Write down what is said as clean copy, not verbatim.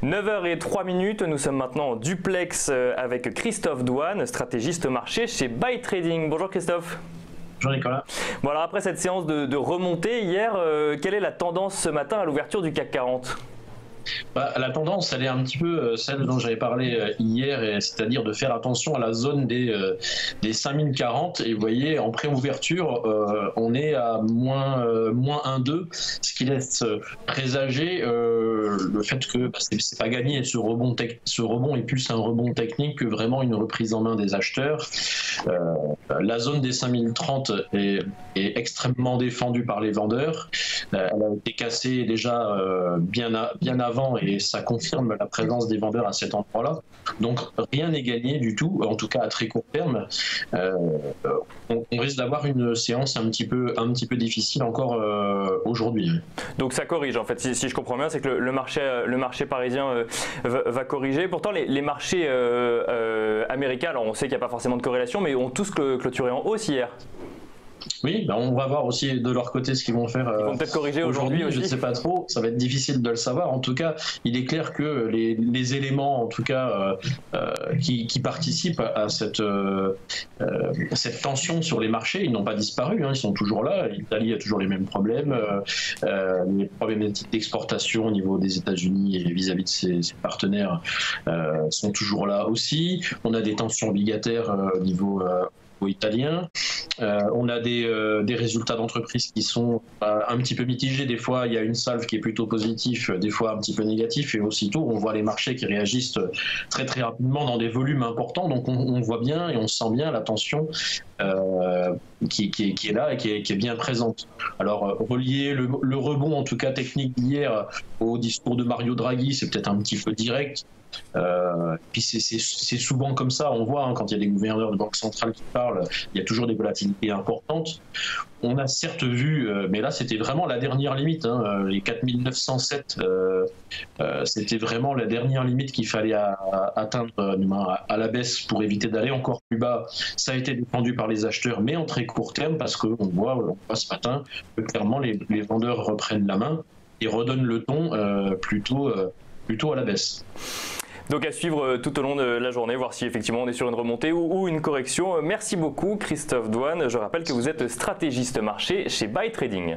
9h03, nous sommes maintenant en duplex avec Christophe Douane, stratégiste marché chez Buy Trading. Bonjour Christophe. Bonjour Nicolas. Bon alors après cette séance de remontée hier, quelle est la tendance ce matin à l'ouverture du CAC 40 ? La tendance, elle est un petit peu celle dont j'avais parlé hier, c'est-à-dire de faire attention à la zone des 5040. Et vous voyez, en pré-ouverture, on est à moins 1,2, ce qui laisse présager le fait que c'est pas gagné. Ce rebond est plus un rebond technique que vraiment une reprise en main des acheteurs. La zone des 5030 est extrêmement défendue par les vendeurs. Elle a été cassée déjà bien avant et ça confirme la présence des vendeurs à cet endroit-là. Donc rien n'est gagné du tout, en tout cas à très court terme. On risque d'avoir une séance un petit peu difficile encore aujourd'hui. Donc ça corrige en fait, si je comprends bien, c'est que le marché parisien va corriger. Pourtant les marchés américains, alors on sait qu'il n'y a pas forcément de corrélation, mais ont tous clôturé en hausse hier. Oui, on va voir aussi de leur côté ce qu'ils vont faire. Ils vont peut-être corriger aujourd'hui aussi. Je ne sais pas trop, ça va être difficile de le savoir. En tout cas, il est clair que les éléments, en tout cas, qui participent à cette tension sur les marchés, ils n'ont pas disparu. Ils sont toujours là. L'Italie a toujours les mêmes problèmes. Les problématiques d'exportation au niveau des États-Unis et vis-à-vis de ses partenaires sont toujours là aussi. On a des tensions obligataires au niveau italien. On a des résultats d'entreprise qui sont un petit peu mitigés. Des fois, il y a une salve qui est plutôt positive, des fois un petit peu négatif. Et aussitôt, on voit les marchés qui réagissent très très rapidement dans des volumes importants. Donc, on voit bien et on sent bien la tension qui est là et qui est bien présente. Alors, relier le rebond, en tout cas technique d'hier, au discours de Mario Draghi, c'est peut-être un petit peu direct. Puis c'est souvent comme ça, on voit quand il y a des gouverneurs de banque centrale qui parlent, il y a toujours des volatilités importantes. On a certes vu, mais là c'était vraiment la dernière limite, les 4907, c'était vraiment la dernière limite qu'il fallait atteindre à la baisse pour éviter d'aller encore plus bas. Ça a été défendu par les acheteurs, mais en très court terme, parce qu'on voit ce matin que clairement les vendeurs reprennent la main et redonnent le ton plutôt à la baisse. Donc à suivre tout au long de la journée, voir si effectivement on est sur une remontée ou une correction. Merci beaucoup Christophe Douane. Je rappelle que vous êtes stratégiste marché chez Buy Trading.